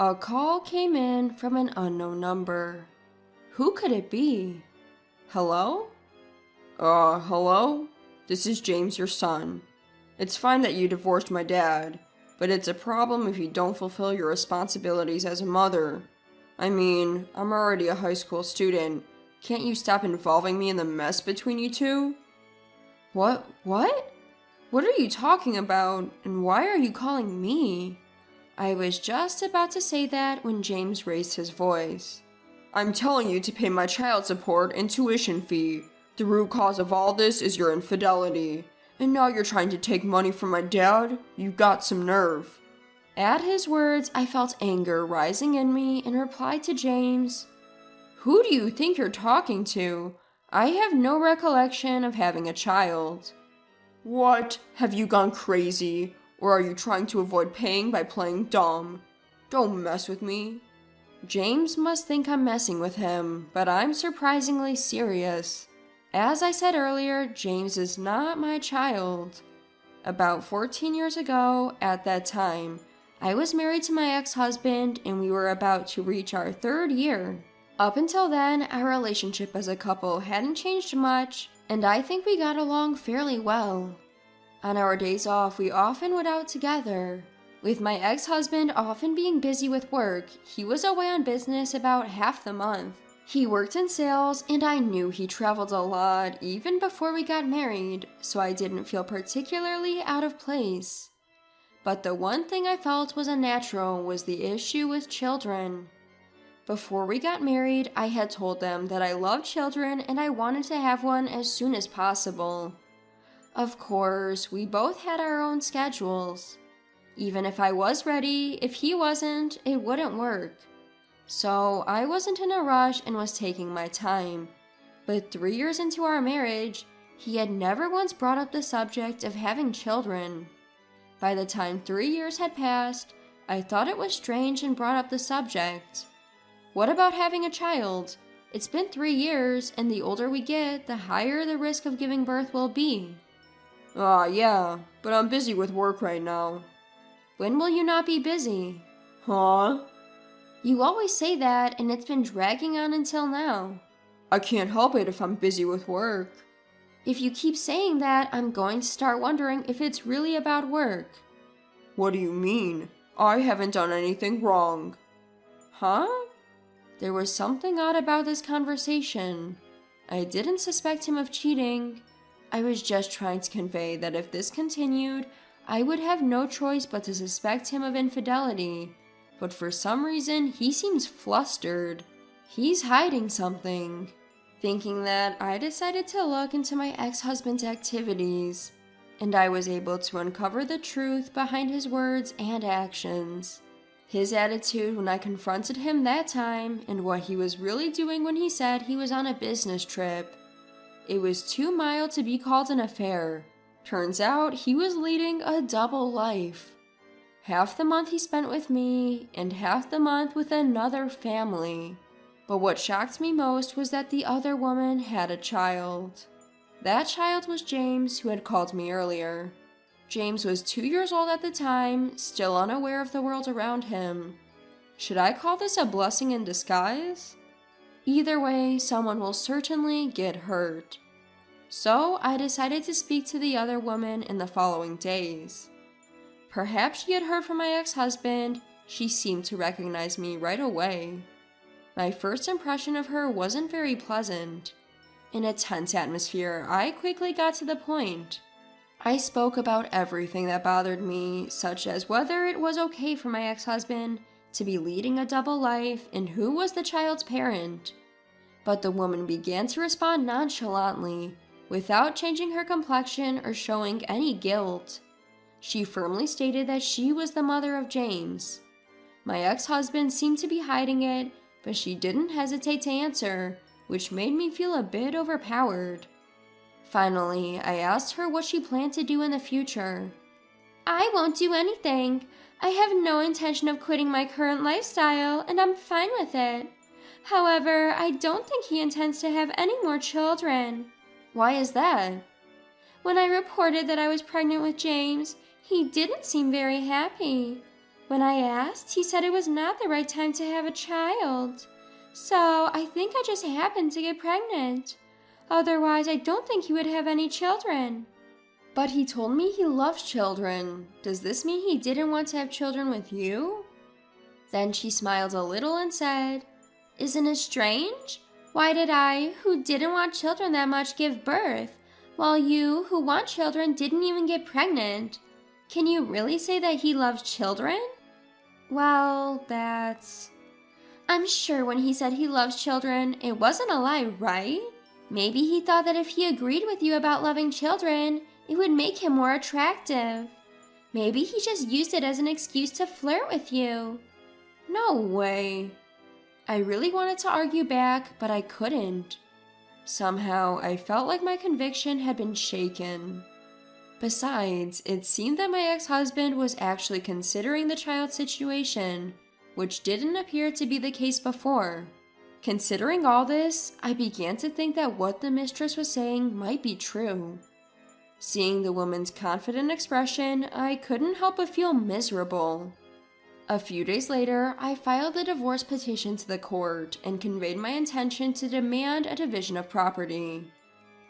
A call came in from an unknown number. Who could it be? Hello? Hello? This is James, your son. It's fine that you divorced my dad, but it's a problem if you don't fulfill your responsibilities as a mother. I mean, I'm already a high school student. Can't you stop involving me in the mess between you two? What? What are you talking about, and why are you calling me? I was just about to say that when James raised his voice. I'm telling you to pay my child support and tuition fee. The root cause of all this is your infidelity. And now you're trying to take money from my dad? You've got some nerve. At his words, I felt anger rising in me and replied to James, Who do you think you're talking to? I have no recollection of having a child. What? Have you gone crazy? Or are you trying to avoid paying by playing dumb? Don't mess with me. James must think I'm messing with him, but I'm surprisingly serious. As I said earlier, James is not my child. About 14 years ago, at that time, I was married to my ex-husband and we were about to reach our 3rd year. Up until then, our relationship as a couple hadn't changed much, and I think we got along fairly well. On our days off, we often went out together. With my ex-husband often being busy with work, he was away on business about half the month. He worked in sales, and I knew he traveled a lot even before we got married, so I didn't feel particularly out of place. But the one thing I felt was unnatural was the issue with children. Before we got married, I had told them that I loved children and I wanted to have one as soon as possible. Of course, we both had our own schedules. Even if I was ready, if he wasn't, it wouldn't work. So I wasn't in a rush and was taking my time. But 3 years into our marriage, he had never once brought up the subject of having children. By the time 3 years had passed, I thought it was strange and brought up the subject. What about having a child? It's been 3 years, and the older we get, the higher the risk of giving birth will be. Yeah, but I'm busy with work right now. When will you not be busy? Huh? You always say that, and it's been dragging on until now. I can't help it if I'm busy with work. If you keep saying that, I'm going to start wondering if it's really about work. What do you mean? I haven't done anything wrong. Huh? There was something odd about this conversation. I didn't suspect him of cheating. I was just trying to convey that if this continued, I would have no choice but to suspect him of infidelity. But for some reason, he seems flustered. He's hiding something. Thinking that, I decided to look into my ex-husband's activities, and I was able to uncover the truth behind his words and actions. His attitude when I confronted him that time, and what he was really doing when he said he was on a business trip. It was too mild to be called an affair. Turns out he was leading a double life. Half the month he spent with me, and half the month with another family. But what shocked me most was that the other woman had a child. That child was James, who had called me earlier. James was 2 years old at the time, still unaware of the world around him. Should I call this a blessing in disguise? Either way, someone will certainly get hurt. So I decided to speak to the other woman in the following days. Perhaps she had heard from my ex-husband. She seemed to recognize me right away. My first impression of her wasn't very pleasant. In a tense atmosphere, I quickly got to the point. I spoke about everything that bothered me, such as whether it was okay for my ex-husband to be leading a double life and who was the child's parent. But the woman began to respond nonchalantly, without changing her complexion or showing any guilt. She firmly stated that she was the mother of James. My ex-husband seemed to be hiding it, but she didn't hesitate to answer, which made me feel a bit overpowered. Finally, I asked her what she planned to do in the future. I won't do anything. I have no intention of quitting my current lifestyle, and I'm fine with it. However, I don't think he intends to have any more children. Why is that? When I reported that I was pregnant with James, he didn't seem very happy. When I asked, he said it was not the right time to have a child. So I think I just happened to get pregnant. Otherwise, I don't think he would have any children. But he told me he loves children. Does this mean he didn't want to have children with you? Then she smiled a little and said, "Isn't it strange? Why did I, who didn't want children that much, give birth, while you, who want children, didn't even get pregnant? Can you really say that he loves children?" Well, I'm sure when he said he loves children, it wasn't a lie, right? Maybe he thought that if he agreed with you about loving children, it would make him more attractive. Maybe he just used it as an excuse to flirt with you. No way. I really wanted to argue back, but I couldn't. Somehow, I felt like my conviction had been shaken. Besides, it seemed that my ex-husband was actually considering the child situation, which didn't appear to be the case before. Considering all this, I began to think that what the mistress was saying might be true. Seeing the woman's confident expression, I couldn't help but feel miserable. A few days later, I filed a divorce petition to the court and conveyed my intention to demand a division of property.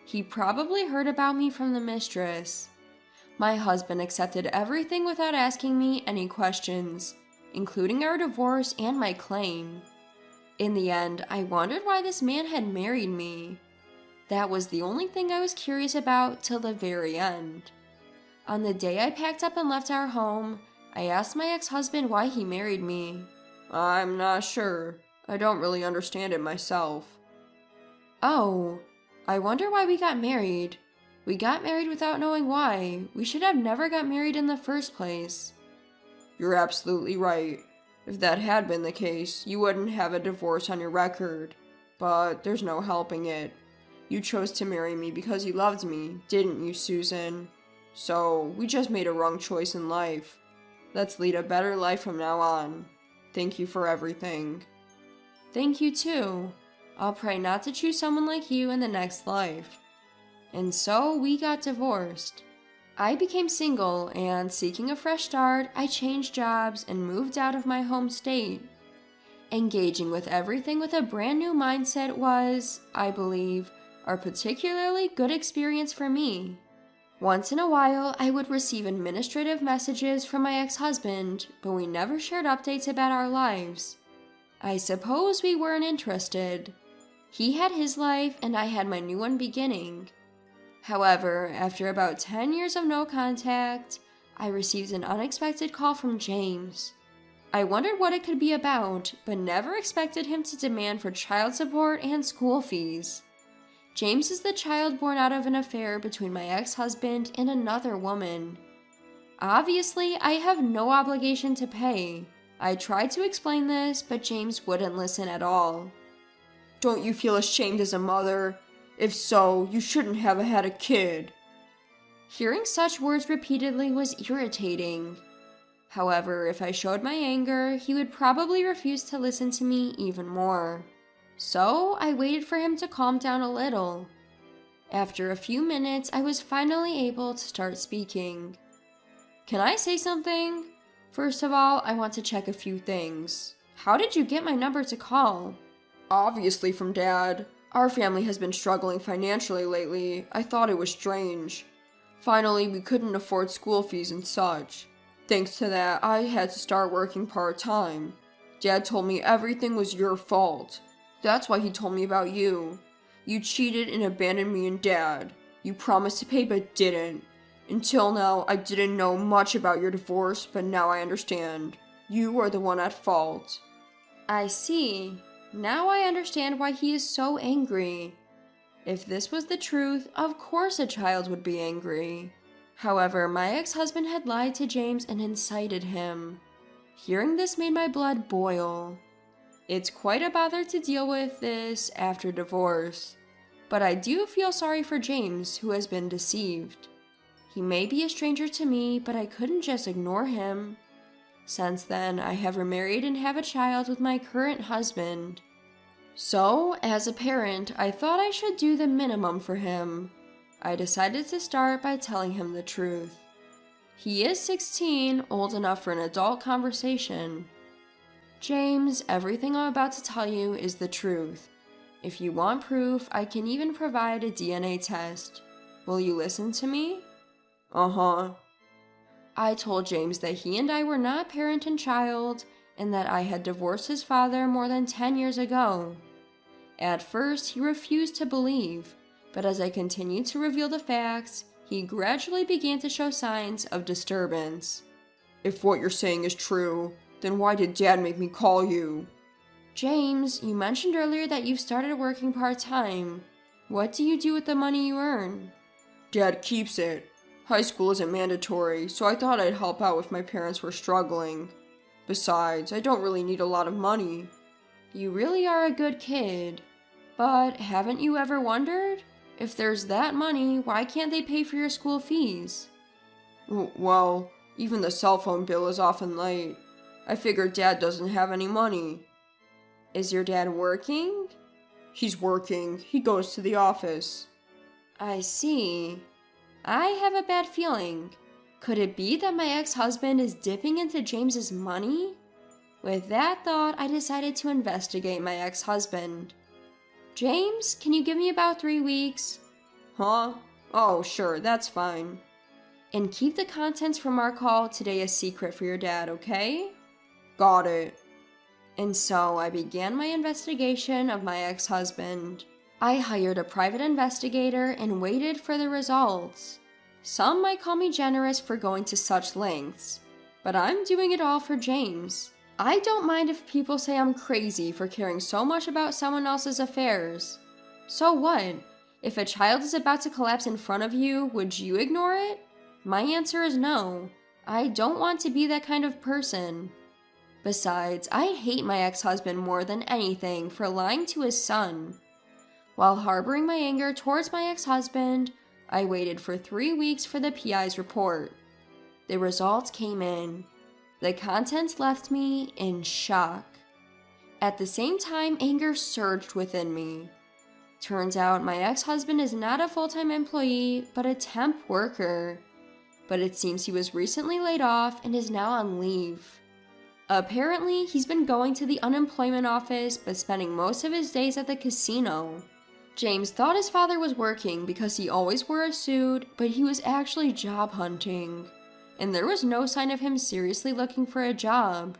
He probably heard about me from the mistress. My husband accepted everything without asking me any questions, including our divorce and my claim. In the end, I wondered why this man had married me. That was the only thing I was curious about till the very end. On the day I packed up and left our home, I asked my ex-husband why he married me. I'm not sure. I don't really understand it myself. Oh, I wonder why we got married. We got married without knowing why. We should have never got married in the first place. You're absolutely right. If that had been the case, you wouldn't have a divorce on your record. But there's no helping it. You chose to marry me because you loved me, didn't you, Susan? So, we just made a wrong choice in life. Let's lead a better life from now on. Thank you for everything. Thank you too. I'll pray not to choose someone like you in the next life. And so we got divorced. I became single, and seeking a fresh start, I changed jobs and moved out of my home state. Engaging with everything with a brand new mindset was, I believe, a particularly good experience for me. Once in a while, I would receive administrative messages from my ex-husband, but we never shared updates about our lives. I suppose we weren't interested. He had his life, and I had my new one beginning. However, after about 10 years of no contact, I received an unexpected call from James. I wondered what it could be about, but never expected him to demand for child support and school fees. James is the child born out of an affair between my ex-husband and another woman. Obviously, I have no obligation to pay. I tried to explain this, but James wouldn't listen at all. Don't you feel ashamed as a mother? If so, you shouldn't have had a kid. Hearing such words repeatedly was irritating. However, if I showed my anger, he would probably refuse to listen to me even more. So I waited for him to calm down a little. After a few minutes, I was finally able to start speaking. Can I say something? First of all, I want to check a few things. How did you get my number to call? Obviously from Dad. Our family has been struggling financially lately. I thought it was strange. Finally, we couldn't afford school fees and such. Thanks to that, I had to start working part-time. Dad told me everything was your fault. That's why he told me about you. You cheated and abandoned me and Dad. You promised to pay but didn't. Until now, I didn't know much about your divorce, but now I understand. You are the one at fault. I see. Now I understand why he is so angry. If this was the truth, of course a child would be angry. However, my ex-husband had lied to James and incited him. Hearing this made my blood boil. It's quite a bother to deal with this after divorce. But I do feel sorry for James, who has been deceived. He may be a stranger to me, but I couldn't just ignore him. Since then, I have remarried and have a child with my current husband. So, as a parent, I thought I should do the minimum for him. I decided to start by telling him the truth. He is 16, old enough for an adult conversation. James, everything I'm about to tell you is the truth. If you want proof, I can even provide a DNA test. Will you listen to me? Uh-huh. I told James that he and I were not parent and child, and that I had divorced his father more than 10 years ago. At first, he refused to believe, but as I continued to reveal the facts, he gradually began to show signs of disturbance. If what you're saying is true, then why did Dad make me call you? James, you mentioned earlier that you've started working part-time. What do you do with the money you earn? Dad keeps it. High school isn't mandatory, so I thought I'd help out if my parents were struggling. Besides, I don't really need a lot of money. You really are a good kid. But haven't you ever wondered? If there's that money, why can't they pay for your school fees? Well, even the cell phone bill is often late. I figured Dad doesn't have any money. Is your dad working? He's working. He goes to the office. I see. I have a bad feeling. Could it be that my ex-husband is dipping into James's money? With that thought, I decided to investigate my ex-husband. James, can you give me about 3 weeks? Huh? Oh, sure, that's fine. And keep the contents from our call today a secret for your dad, okay? Got it. And so I began my investigation of my ex-husband. I hired a private investigator and waited for the results. Some might call me generous for going to such lengths, but I'm doing it all for James. I don't mind if people say I'm crazy for caring so much about someone else's affairs. So what? If a child is about to collapse in front of you, would you ignore it? My answer is no. I don't want to be that kind of person. Besides, I hate my ex-husband more than anything for lying to his son. While harboring my anger towards my ex-husband, I waited for 3 weeks for the PI's report. The results came in. The contents left me in shock. At the same time, anger surged within me. Turns out my ex-husband is not a full-time employee, but a temp worker. But it seems he was recently laid off and is now on leave. Apparently, he's been going to the unemployment office, but spending most of his days at the casino. James thought his father was working because he always wore a suit, but he was actually job hunting. And there was no sign of him seriously looking for a job.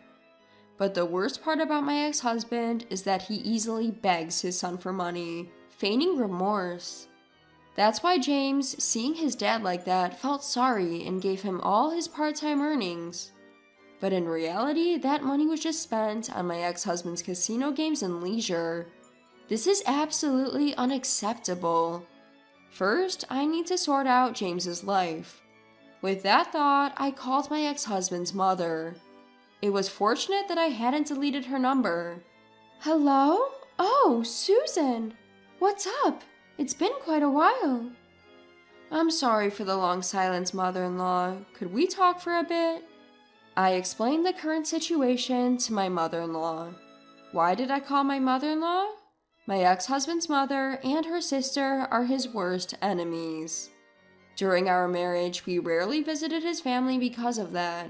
But the worst part about my ex-husband is that he easily begs his son for money, feigning remorse. That's why James, seeing his dad like that, felt sorry and gave him all his part-time earnings. But in reality, that money was just spent on my ex-husband's casino games and leisure. This is absolutely unacceptable. First, I need to sort out James's life. With that thought, I called my ex-husband's mother. It was fortunate that I hadn't deleted her number. Hello? Oh, Susan! What's up? It's been quite a while. I'm sorry for the long silence, mother-in-law. Could we talk for a bit? I explained the current situation to my mother-in-law. Why did I call my mother-in-law? My ex-husband's mother and her sister are his worst enemies. During our marriage, we rarely visited his family because of that.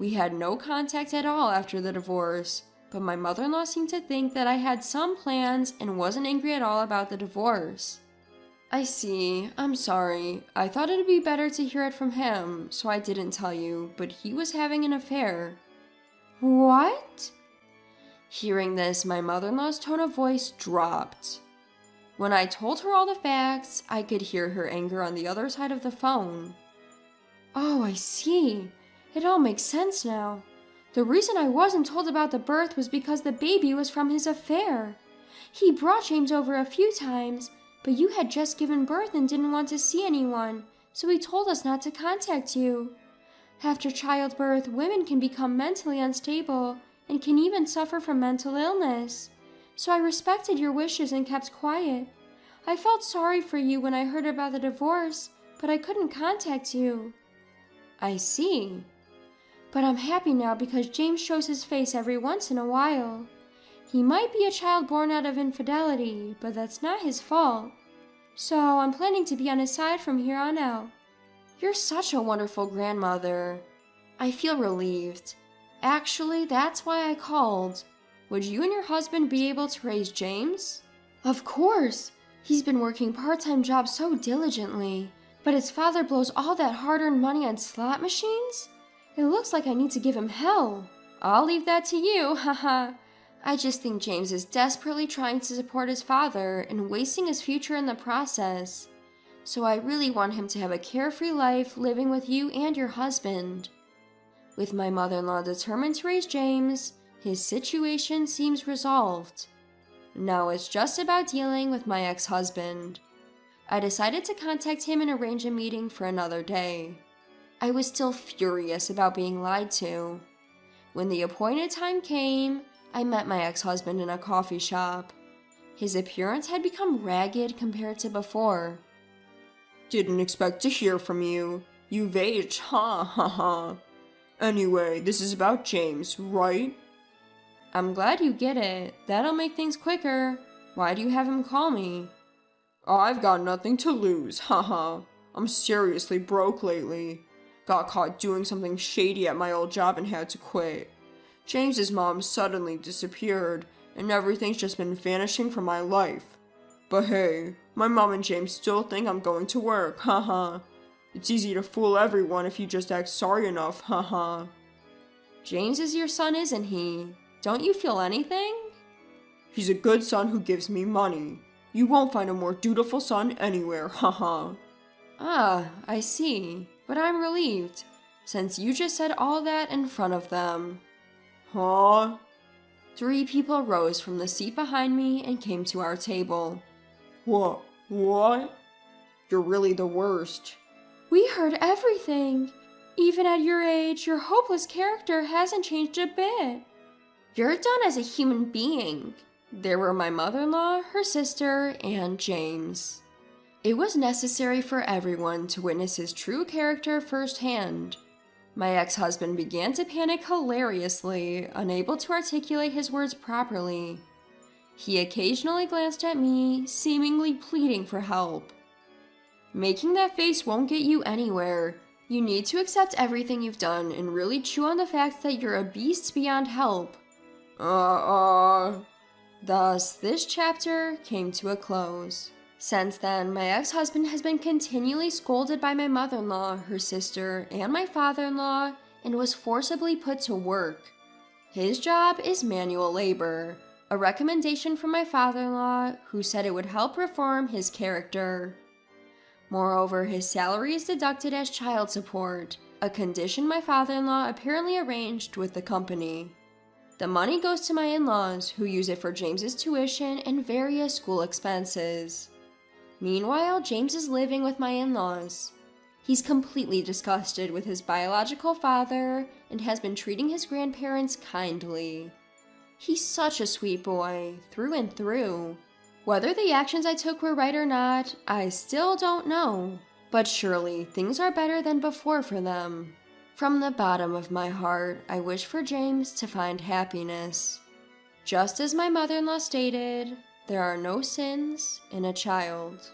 We had no contact at all after the divorce, but my mother-in-law seemed to think that I had some plans and wasn't angry at all about the divorce. I see. I'm sorry. I thought it'd be better to hear it from him, so I didn't tell you, but he was having an affair. What? Hearing this, my mother-in-law's tone of voice dropped. When I told her all the facts, I could hear her anger on the other side of the phone. Oh, I see. It all makes sense now. The reason I wasn't told about the birth was because the baby was from his affair. He brought James over a few times, but you had just given birth and didn't want to see anyone, so he told us not to contact you. After childbirth, women can become mentally unstable and can even suffer from mental illness. So I respected your wishes and kept quiet. I felt sorry for you when I heard about the divorce, but I couldn't contact you. I see. But I'm happy now because James shows his face every once in a while. He might be a child born out of infidelity, but that's not his fault. So I'm planning to be on his side from here on out. You're such a wonderful grandmother. I feel relieved. Actually, that's why I called. Would you and your husband be able to raise James? Of course. He's been working part-time jobs so diligently, but his father blows all that hard-earned money on slot machines? It looks like I need to give him hell. I'll leave that to you, haha. I just think James is desperately trying to support his father and wasting his future in the process. So I really want him to have a carefree life living with you and your husband. With my mother-in-law determined to raise James, his situation seems resolved. Now it's just about dealing with my ex-husband. I decided to contact him and arrange a meeting for another day. I was still furious about being lied to. When the appointed time came, I met my ex-husband in a coffee shop. His appearance had become ragged compared to before. Didn't expect to hear from you. You've aged, ha ha ha. Anyway, this is about James, right? I'm glad you get it. That'll make things quicker. Why do you have him call me? I've got nothing to lose, haha. I'm seriously broke lately. Got caught doing something shady at my old job and had to quit. James's mom suddenly disappeared, and everything's just been vanishing from my life. But hey, my mom and James still think I'm going to work, haha. It's easy to fool everyone if you just act sorry enough, haha. James is your son, isn't he? Don't you feel anything? He's a good son who gives me money. You won't find a more dutiful son anywhere, haha. Ah, I see. But I'm relieved, since you just said all that in front of them. Huh? 3 people rose from the seat behind me and came to our table. What? You're really the worst. We heard everything. Even at your age, your hopeless character hasn't changed a bit. You're done as a human being. There were my mother-in-law, her sister, and James. It was necessary for everyone to witness his true character firsthand. My ex-husband began to panic hilariously, unable to articulate his words properly. He occasionally glanced at me, seemingly pleading for help. Making that face won't get you anywhere. You need to accept everything you've done and really chew on the fact that you're a beast beyond help. Thus, this chapter came to a close. Since then, my ex-husband has been continually scolded by my mother-in-law, her sister, and my father-in-law, and was forcibly put to work. His job is manual labor, a recommendation from my father-in-law, who said it would help reform his character. Moreover, his salary is deducted as child support, a condition my father-in-law apparently arranged with the company. The money goes to my in-laws, who use it for James's tuition and various school expenses. Meanwhile, James is living with my in-laws. He's completely disgusted with his biological father and has been treating his grandparents kindly. He's such a sweet boy, through and through. Whether the actions I took were right or not, I still don't know. But surely, things are better than before for them. From the bottom of my heart, I wish for James to find happiness. Just as my mother-in-law stated, there are no sins in a child.